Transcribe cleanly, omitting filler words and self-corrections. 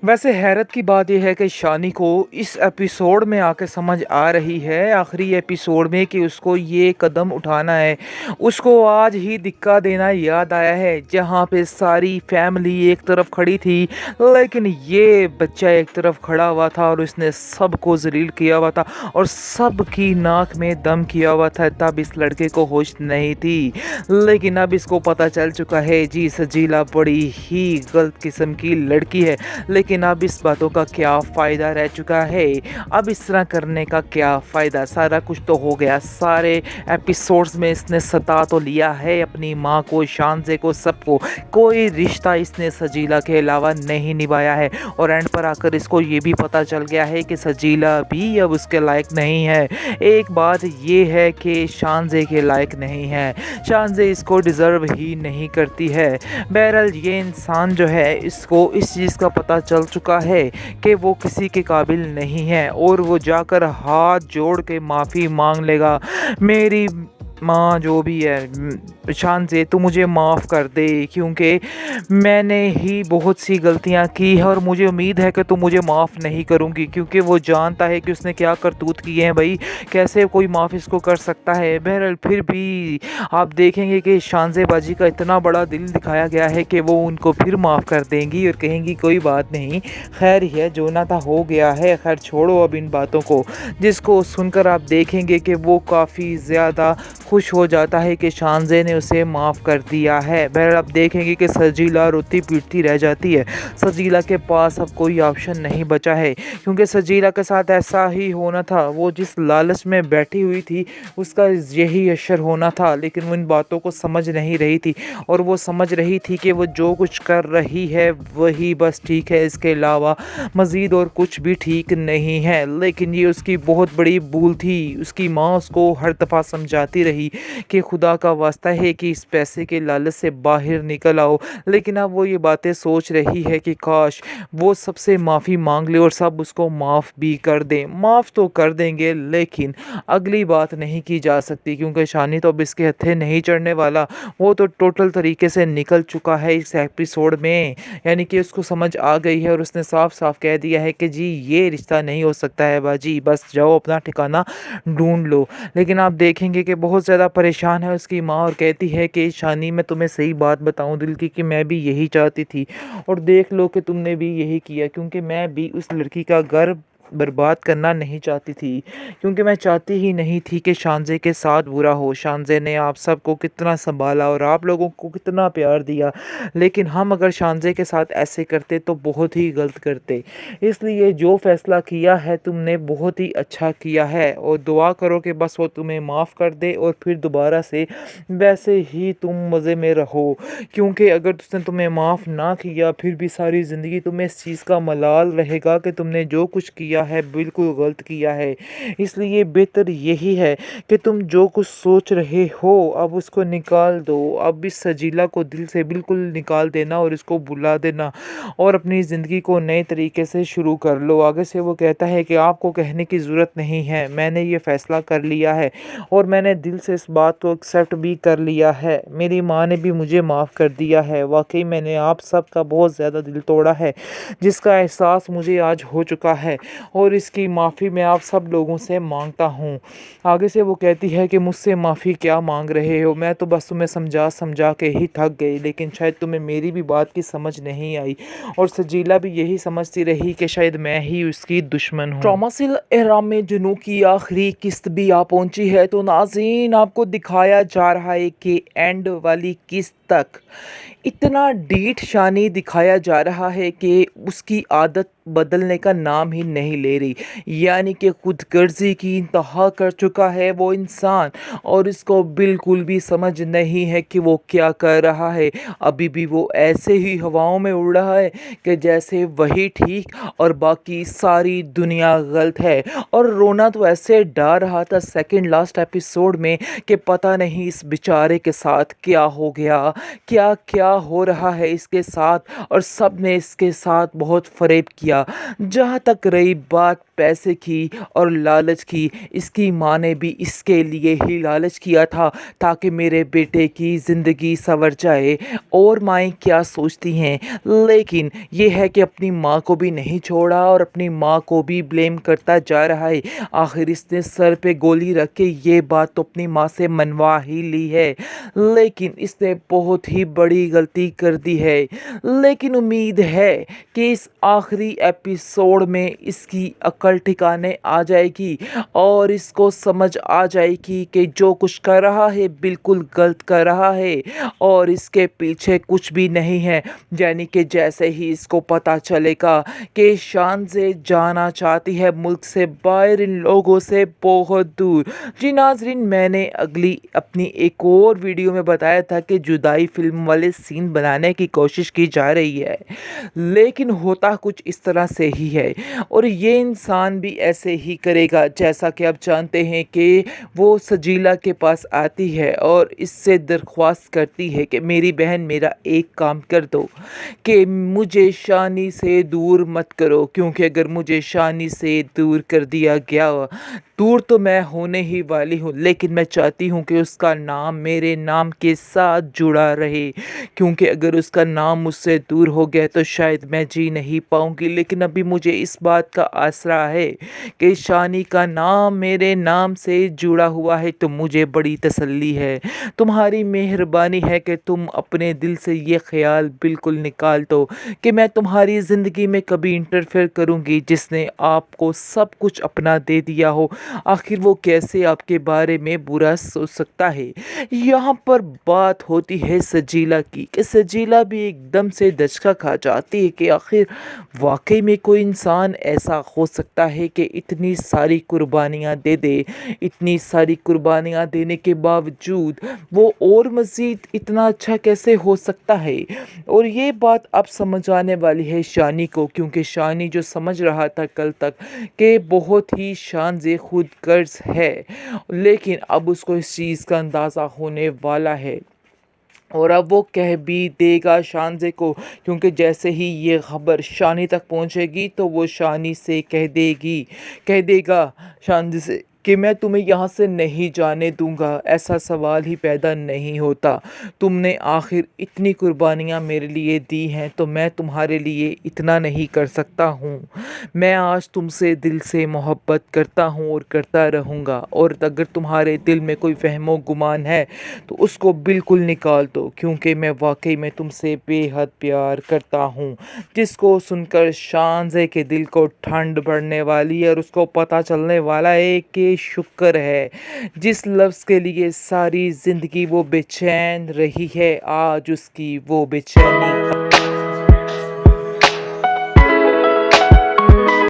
वैसे हैरत की बात यह है कि शानी को इस एपिसोड में आके समझ आ रही है आखिरी एपिसोड में कि उसको ये कदम उठाना है। उसको आज ही दिक्का देना याद आया है, जहाँ पे सारी फैमिली एक तरफ खड़ी थी लेकिन ये बच्चा एक तरफ खड़ा हुआ था और उसने सबको जलील किया हुआ था और सबकी नाक में दम किया हुआ था। तब इस लड़के को होश नहीं थी, लेकिन अब इसको पता चल चुका है जी सजीला बड़ी ही गलत किस्म की लड़की है। लेकिन अब इस बातों का क्या फ़ायदा रह चुका है, अब इस तरह करने का क्या फ़ायदा। सारा कुछ तो हो गया, सारे एपिसोड्स में इसने सता तो लिया है अपनी माँ को, शानज़े को, सबको। कोई रिश्ता इसने सजीला के अलावा नहीं निभाया है और एंड पर आकर इसको ये भी पता चल गया है कि सजीला भी अब उसके लायक नहीं है। एक बात ये है कि शानज़े के लायक नहीं है, शानज़े इसको डिज़र्व ही नहीं करती है। बहरहाल ये इंसान जो है, इसको इस चीज़ का पता चल चुका है कि वो किसी के काबिल नहीं है और वो जाकर हाथ जोड़ के माफ़ी मांग लेगा। मेरी माँ जो भी है शानज़े, तू मुझे माफ़ कर दे, क्योंकि मैंने ही बहुत सी गलतियाँ की है और मुझे उम्मीद है कि तू मुझे माफ़ नहीं करूँगी, क्योंकि वो जानता है कि उसने क्या करतूत किए हैं। भाई कैसे कोई माफ़ इसको कर सकता है। बहरहाल फिर भी आप देखेंगे कि शानज़े बाजी का इतना बड़ा दिल दिखाया गया है कि वो उनको फिर माफ़ कर देंगी और कहेंगी कोई बात नहीं, खैर ही है, जो ना था हो गया है, खैर छोड़ो अब इन बातों को। जिसको सुनकर आप देखेंगे कि वो काफ़ी ज़्यादा खुश हो जाता है कि शानज़े ने उसे माफ़ कर दिया है। बहरहाल आप देखेंगे कि सजीला रोती पीटती रह जाती है। सजीला के पास अब कोई ऑप्शन नहीं बचा है, क्योंकि सजीला के साथ ऐसा ही होना था। वो जिस लालच में बैठी हुई थी उसका यही असर होना था, लेकिन वो इन बातों को समझ नहीं रही थी और वो समझ रही थी कि वो जो कुछ कर रही है वही बस ठीक है, इसके अलावा मज़ीद और कुछ भी ठीक नहीं है। लेकिन ये उसकी बहुत बड़ी भूल थी। उसकी माँ उसको हर दफ़ा समझाती रही कि खुदा का वास्ता है कि इस पैसे के लालच से बाहर निकल आओ, लेकिन अब वो ये बातें सोच रही है कि काश वो सबसे माफ़ी मांग ले और सब उसको माफ़ भी कर दें। माफ़ तो कर देंगे लेकिन अगली बात नहीं की जा सकती, क्योंकि शानी तो अब इसके हत्थे नहीं चढ़ने वाला। वो तो टोटल तरीके से निकल चुका है इस एपिसोड में, यानी कि उसको समझ आ गई है और उसने साफ साफ कह दिया है कि जी ये रिश्ता नहीं हो सकता है बाजी, बस जाओ अपना ठिकाना ढूंढ लो। लेकिन आप देखेंगे कि बहुत ज़्यादा परेशान है उसकी माँ और कहती है कि शानी मैं तुम्हें सही बात बताऊं दिल की, कि मैं भी यही चाहती थी और देख लो कि तुमने भी यही किया, क्योंकि मैं भी उस लड़की का घर बर्बाद करना नहीं चाहती थी, क्योंकि मैं चाहती ही नहीं थी कि शानज़े के साथ बुरा हो। शानज़े ने आप सबको कितना संभाला और आप लोगों को कितना प्यार दिया, लेकिन हम अगर शानज़े के साथ ऐसे करते तो बहुत ही गलत करते। इसलिए जो फ़ैसला किया है तुमने बहुत ही अच्छा किया है और दुआ करो कि बस वो तुम्हें माफ़ कर दे और फिर दोबारा से वैसे ही तुम मज़े में रहो, क्योंकि अगर उसने तुम्हें माफ़ ना किया फिर भी सारी ज़िंदगी तुम्हें इस चीज़ का मलाल रहेगा कि तुमने जो कुछ किया है बिल्कुल गलत किया है। इसलिए बेहतर यही है कि तुम जो कुछ सोच रहे हो अब उसको निकाल दो। अब इस सजीला को दिल से बिल्कुल निकाल देना और इसको भुला देना और अपनी ज़िंदगी को नए तरीके से शुरू कर लो। आगे से वो कहता है कि आपको कहने की ज़रूरत नहीं है, मैंने ये फ़ैसला कर लिया है और मैंने दिल से इस बात को एक्सेप्ट भी कर लिया है। मेरी माँ ने भी मुझे माफ़ कर दिया है। वाकई मैंने आप सब का बहुत ज़्यादा दिल तोड़ा है, जिसका एहसास मुझे आज हो चुका है और इसकी माफ़ी मैं आप सब लोगों से मांगता हूँ। आगे से वो कहती है कि मुझसे माफ़ी क्या मांग रहे हो, मैं तो बस तुम्हें समझा समझा के ही थक गई, लेकिन शायद तुम्हें मेरी भी बात की समझ नहीं आई और सजीला भी यही समझती रही कि शायद मैं ही उसकी दुश्मन हूँ। ड्रामासिल एहराम में जुनू की आखिरी किस्त भी आ पहुंची है, तो नाज़रीन आपको दिखाया जा रहा है कि एंड वाली किस्त तक इतना डीठ शानी दिखाया जा रहा है कि उसकी आदत बदलने का नाम ही नहीं ले रही, यानी कि खुदगर्जी की इंतहा कर चुका है वो इंसान और इसको बिल्कुल भी समझ नहीं है कि वो क्या कर रहा है। अभी भी वो ऐसे ही हवाओं में उड़ रहा है कि जैसे वही ठीक और बाकी सारी दुनिया गलत है। और रोना तो ऐसे डर रहा था सेकंड लास्ट एपिसोड में कि पता नहीं इस बेचारे के साथ क्या हो गया, क्या क्या हो रहा है इसके साथ और सब ने इसके साथ बहुत फ़रेब किया। जहाँ तक रही बात पैसे की और लालच की, इसकी माँ ने भी इसके लिए ही लालच किया था ताकि मेरे बेटे की ज़िंदगी संवर जाए। और माएँ क्या सोचती हैं, लेकिन ये है कि अपनी माँ को भी नहीं छोड़ा और अपनी माँ को भी ब्लेम करता जा रहा है। आखिर इसने सर पे गोली रख के ये बात तो अपनी माँ से मनवा ही ली है, लेकिन इसने बहुत ही बड़ी गलती कर दी है। लेकिन उम्मीद है कि इस आखिरी एपिसोड में इसकी अकल ठिकाने आ जाएगी और इसको समझ आ जाएगी कि जो कुछ कर रहा है बिल्कुल गलत कर रहा है और इसके पीछे कुछ भी नहीं है। यानी कि जैसे ही इसको पता चलेगा कि शान से जाना चाहती है मुल्क से बाहर, इन लोगों से बहुत दूर। जी नाज़रीन, मैंने अगली अपनी एक और वीडियो में बताया था कि जुदाई फिल्म वाले सीन बनाने की कोशिश की जा रही है, लेकिन होता कुछ इस तरह से ही है और ये इंसान भी ऐसे ही करेगा। जैसा कि आप जानते हैं कि वो सजीला के पास आती है और इससे दरख्वास्त करती है कि मेरी बहन मेरा एक काम कर दो कि मुझे शानी से दूर मत करो, क्योंकि अगर मुझे शानी से दूर कर दिया गया, दूर तो मैं होने ही वाली हूँ, लेकिन मैं चाहती हूँ कि उसका नाम मेरे नाम के साथ जुड़ा रहे, क्योंकि अगर उसका नाम मुझसे दूर हो गया तो शायद मैं जी नहीं पाऊँगी। लेकिन अभी मुझे इस बात का आसरा है कि शानी का नाम मेरे नाम से जुड़ा हुआ है, तो मुझे बड़ी तसल्ली है। तुम्हारी मेहरबानी है कि तुम अपने दिल से ये ख्याल बिल्कुल निकाल दो कि मैं तुम्हारी ज़िंदगी में कभी इंटरफेयर करूँगी जिसने आपको सब कुछ अपना दे दिया हो। आखिर वो कैसे आपके बारे में बुरा सोच सकता है। यहाँ पर बात होती है सजीला की कि सजीला भी एकदम से दचका खा जाती है कि आखिर वाकई में कोई इंसान ऐसा हो सकता है कि इतनी सारी कुर्बानियाँ दे दे, इतनी सारी कुर्बानियाँ देने के बावजूद वो और मज़ीद इतना अच्छा कैसे हो सकता है। और ये बात अब समझ आने वाली है शानी को, क्योंकि शानी जो समझ रहा था कल तक कि बहुत ही शान से खुद गर्ज है, लेकिन अब उसको इस चीज़ का अंदाज़ा होने वाला है और अब वो कह भी देगा शानज़े को, क्योंकि जैसे ही ये ख़बर शानी तक पहुंचेगी तो वो शानी से कह देगा शानज़े से कि मैं तुम्हें यहाँ से नहीं जाने दूंगा। ऐसा सवाल ही पैदा नहीं होता। तुमने आखिर इतनी कुर्बानियाँ मेरे लिए दी हैं, तो मैं तुम्हारे लिए इतना नहीं कर सकता हूँ। मैं आज तुमसे दिल से मोहब्बत करता हूँ और करता रहूँगा, और अगर तुम्हारे दिल में कोई वहमो गुमान है तो उसको बिल्कुल निकाल दो, क्योंकि मैं वाकई में तुमसे बेहद प्यार करता हूँ। जिसको सुनकर शानज़े के दिल को ठंड बढ़ने वाली है और उसको पता चलने वाला है कि शुक्र है जिस लफ्ज़ के लिए सारी ज़िंदगी वो बेचैन रही है, आज उसकी वो बेचैनी